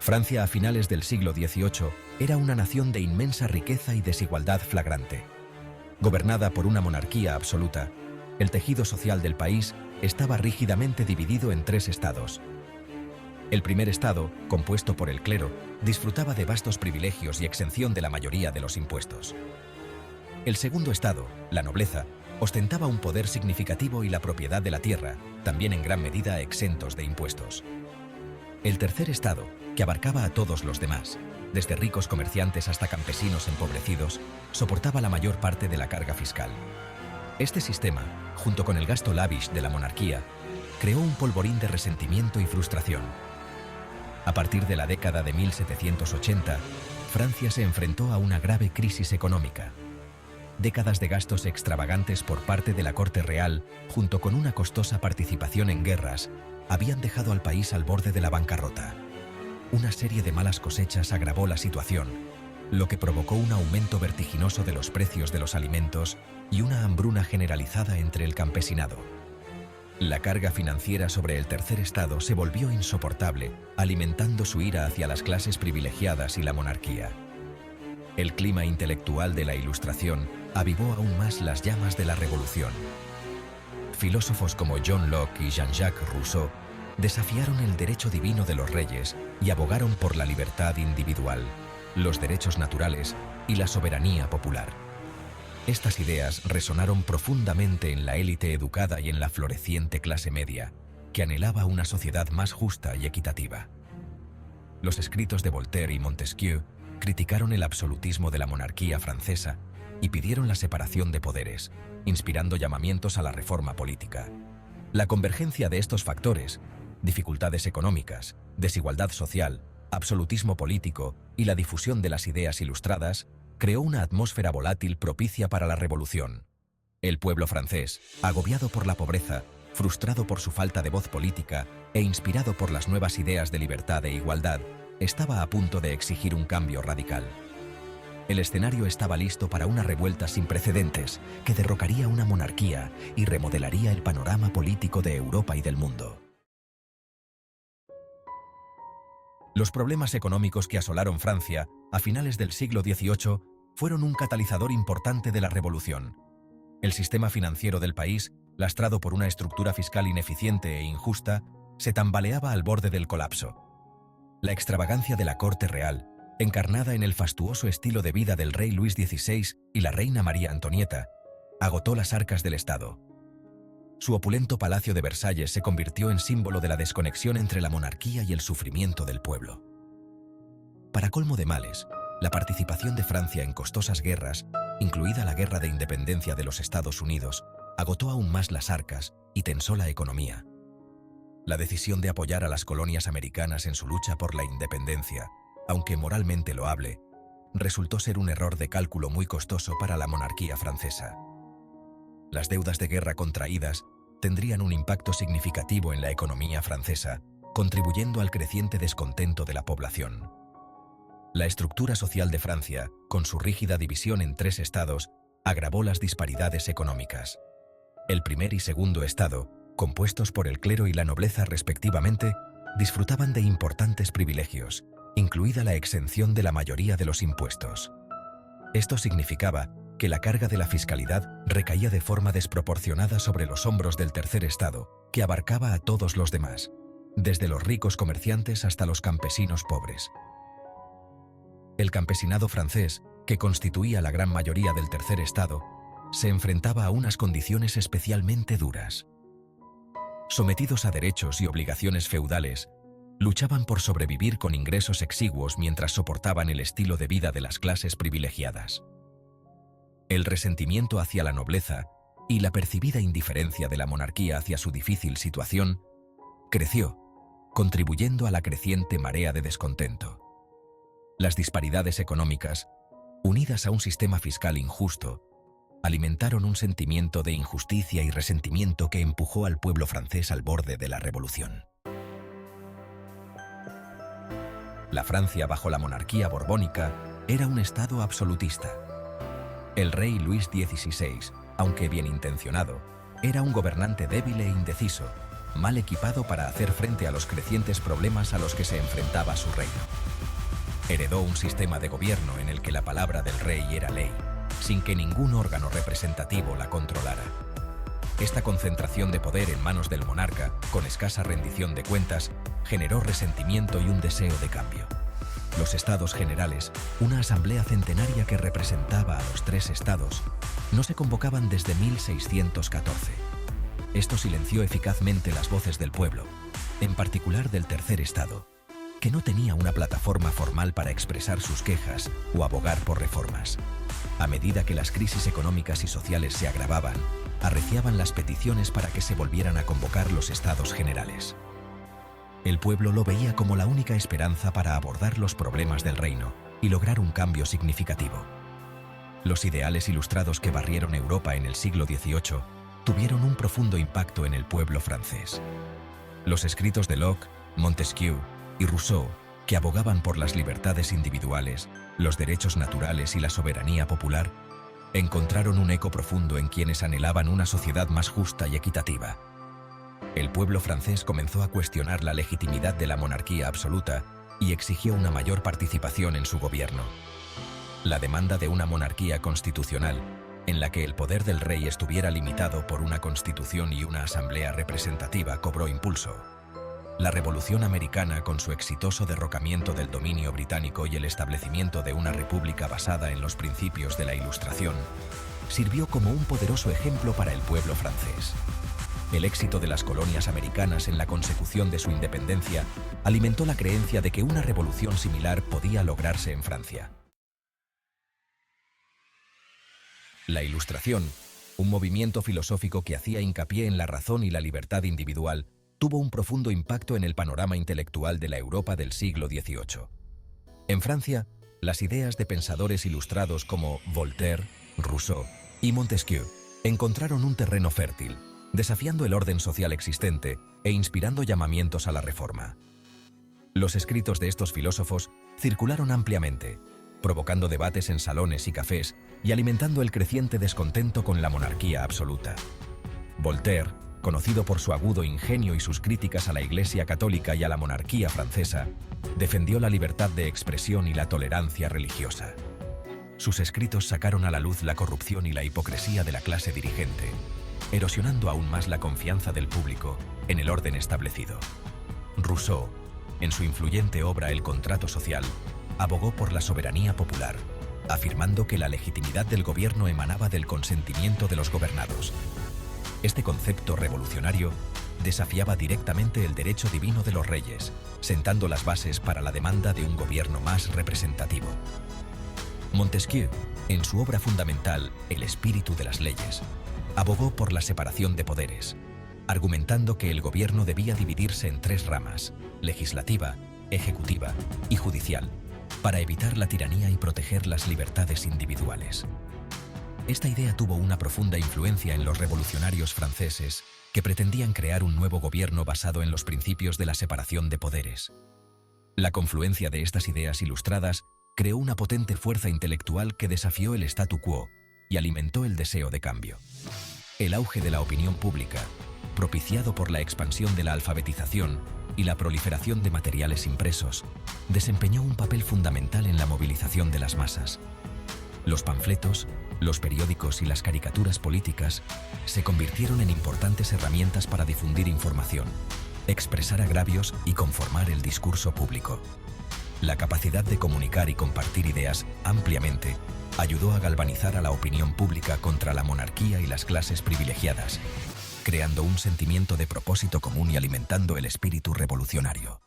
Francia a finales del siglo XVIII era una nación de inmensa riqueza y desigualdad flagrante. Gobernada por una monarquía absoluta, el tejido social del país estaba rígidamente dividido en tres estados. El primer estado, compuesto por el clero, disfrutaba de vastos privilegios y exención de la mayoría de los impuestos. El segundo estado, la nobleza, ostentaba un poder significativo y la propiedad de la tierra, también en gran medida exentos de impuestos. El tercer estado, que abarcaba a todos los demás, desde ricos comerciantes hasta campesinos empobrecidos, soportaba la mayor parte de la carga fiscal. Este sistema, junto con el gasto lavish de la monarquía, creó un polvorín de resentimiento y frustración. A partir de la década de 1780, Francia se enfrentó a una grave crisis económica. Décadas de gastos extravagantes por parte de la corte real, junto con una costosa participación en guerras, habían dejado al país al borde de la bancarrota. Una serie de malas cosechas agravó la situación, lo que provocó un aumento vertiginoso de los precios de los alimentos y una hambruna generalizada entre el campesinado. La carga financiera sobre el tercer estado se volvió insoportable, alimentando su ira hacia las clases privilegiadas y la monarquía. El clima intelectual de la Ilustración avivó aún más las llamas de la Revolución. Filósofos como John Locke y Jean-Jacques Rousseau desafiaron el derecho divino de los reyes y abogaron por la libertad individual, los derechos naturales y la soberanía popular. Estas ideas resonaron profundamente en la élite educada y en la floreciente clase media, que anhelaba una sociedad más justa y equitativa. Los escritos de Voltaire y Montesquieu criticaron el absolutismo de la monarquía francesa y pidieron la separación de poderes, inspirando llamamientos a la reforma política. La convergencia de estos factores, dificultades económicas, desigualdad social, absolutismo político y la difusión de las ideas ilustradas, creó una atmósfera volátil propicia para la revolución. El pueblo francés, agobiado por la pobreza, frustrado por su falta de voz política e inspirado por las nuevas ideas de libertad e igualdad, estaba a punto de exigir un cambio radical. El escenario estaba listo para una revuelta sin precedentes que derrocaría una monarquía y remodelaría el panorama político de Europa y del mundo. Los problemas económicos que asolaron Francia a finales del siglo XVIII fueron un catalizador importante de la revolución. El sistema financiero del país, lastrado por una estructura fiscal ineficiente e injusta, se tambaleaba al borde del colapso. La extravagancia de la corte real, encarnada en el fastuoso estilo de vida del rey Luis XVI y la reina María Antonieta, agotó las arcas del Estado. Su opulento palacio de Versalles se convirtió en símbolo de la desconexión entre la monarquía y el sufrimiento del pueblo. Para colmo de males, la participación de Francia en costosas guerras, incluida la Guerra de Independencia de los Estados Unidos, agotó aún más las arcas y tensó la economía. La decisión de apoyar a las colonias americanas en su lucha por la independencia, aunque moralmente loable, resultó ser un error de cálculo muy costoso para la monarquía francesa. Las deudas de guerra contraídas tendrían un impacto significativo en la economía francesa, contribuyendo al creciente descontento de la población. La estructura social de Francia, con su rígida división en tres estados, agravó las disparidades económicas. El primer y segundo estado, compuestos por el clero y la nobleza respectivamente, disfrutaban de importantes privilegios, incluida la exención de la mayoría de los impuestos. Esto significaba que la carga de la fiscalidad recaía de forma desproporcionada sobre los hombros del tercer estado, que abarcaba a todos los demás, desde los ricos comerciantes hasta los campesinos pobres. El campesinado francés, que constituía la gran mayoría del tercer estado, se enfrentaba a unas condiciones especialmente duras. Sometidos a derechos y obligaciones feudales, luchaban por sobrevivir con ingresos exiguos mientras soportaban el estilo de vida de las clases privilegiadas. El resentimiento hacia la nobleza y la percibida indiferencia de la monarquía hacia su difícil situación creció, contribuyendo a la creciente marea de descontento. Las disparidades económicas, unidas a un sistema fiscal injusto, alimentaron un sentimiento de injusticia y resentimiento que empujó al pueblo francés al borde de la revolución. La Francia bajo la monarquía borbónica era un estado absolutista. El rey Luis XVI, aunque bien intencionado, era un gobernante débil e indeciso, mal equipado para hacer frente a los crecientes problemas a los que se enfrentaba su reino. Heredó un sistema de gobierno en el que la palabra del rey era ley, sin que ningún órgano representativo la controlara. Esta concentración de poder en manos del monarca, con escasa rendición de cuentas, generó resentimiento y un deseo de cambio. Los Estados Generales, una asamblea centenaria que representaba a los 3 estados, no se convocaban desde 1614. Esto silenció eficazmente las voces del pueblo, en particular del tercer estado, que no tenía una plataforma formal para expresar sus quejas o abogar por reformas. A medida que las crisis económicas y sociales se agravaban, arreciaban las peticiones para que se volvieran a convocar los Estados Generales. El pueblo lo veía como la única esperanza para abordar los problemas del reino y lograr un cambio significativo. Los ideales ilustrados que barrieron Europa en el siglo XVIII tuvieron un profundo impacto en el pueblo francés. Los escritos de Locke, Montesquieu y Rousseau, que abogaban por las libertades individuales, los derechos naturales y la soberanía popular, encontraron un eco profundo en quienes anhelaban una sociedad más justa y equitativa. El pueblo francés comenzó a cuestionar la legitimidad de la monarquía absoluta y exigió una mayor participación en su gobierno. La demanda de una monarquía constitucional, en la que el poder del rey estuviera limitado por una constitución y una asamblea representativa, cobró impulso. La Revolución Americana, con su exitoso derrocamiento del dominio británico y el establecimiento de una república basada en los principios de la Ilustración, sirvió como un poderoso ejemplo para el pueblo francés. El éxito de las colonias americanas en la consecución de su independencia alimentó la creencia de que una revolución similar podía lograrse en Francia. La Ilustración, un movimiento filosófico que hacía hincapié en la razón y la libertad individual, tuvo un profundo impacto en el panorama intelectual de la Europa del siglo XVIII. En Francia, las ideas de pensadores ilustrados como Voltaire, Rousseau y Montesquieu encontraron un terreno fértil, desafiando el orden social existente e inspirando llamamientos a la reforma. Los escritos de estos filósofos circularon ampliamente, provocando debates en salones y cafés y alimentando el creciente descontento con la monarquía absoluta. Voltaire, conocido por su agudo ingenio y sus críticas a la Iglesia católica y a la monarquía francesa, defendió la libertad de expresión y la tolerancia religiosa. Sus escritos sacaron a la luz la corrupción y la hipocresía de la clase dirigente, erosionando aún más la confianza del público en el orden establecido. Rousseau, en su influyente obra El contrato social, abogó por la soberanía popular, afirmando que la legitimidad del gobierno emanaba del consentimiento de los gobernados. Este concepto revolucionario desafiaba directamente el derecho divino de los reyes, sentando las bases para la demanda de un gobierno más representativo. Montesquieu, en su obra fundamental El espíritu de las leyes, abogó por la separación de poderes, argumentando que el gobierno debía dividirse en 3 ramas: legislativa, ejecutiva y judicial, para evitar la tiranía y proteger las libertades individuales. Esta idea tuvo una profunda influencia en los revolucionarios franceses, que pretendían crear un nuevo gobierno basado en los principios de la separación de poderes. La confluencia de estas ideas ilustradas creó una potente fuerza intelectual que desafió el statu quo y alimentó el deseo de cambio. El auge de la opinión pública, propiciado por la expansión de la alfabetización y la proliferación de materiales impresos, desempeñó un papel fundamental en la movilización de las masas. Los panfletos, los periódicos y las caricaturas políticas se convirtieron en importantes herramientas para difundir información, expresar agravios y conformar el discurso público. La capacidad de comunicar y compartir ideas ampliamente ayudó a galvanizar a la opinión pública contra la monarquía y las clases privilegiadas, creando un sentimiento de propósito común y alimentando el espíritu revolucionario.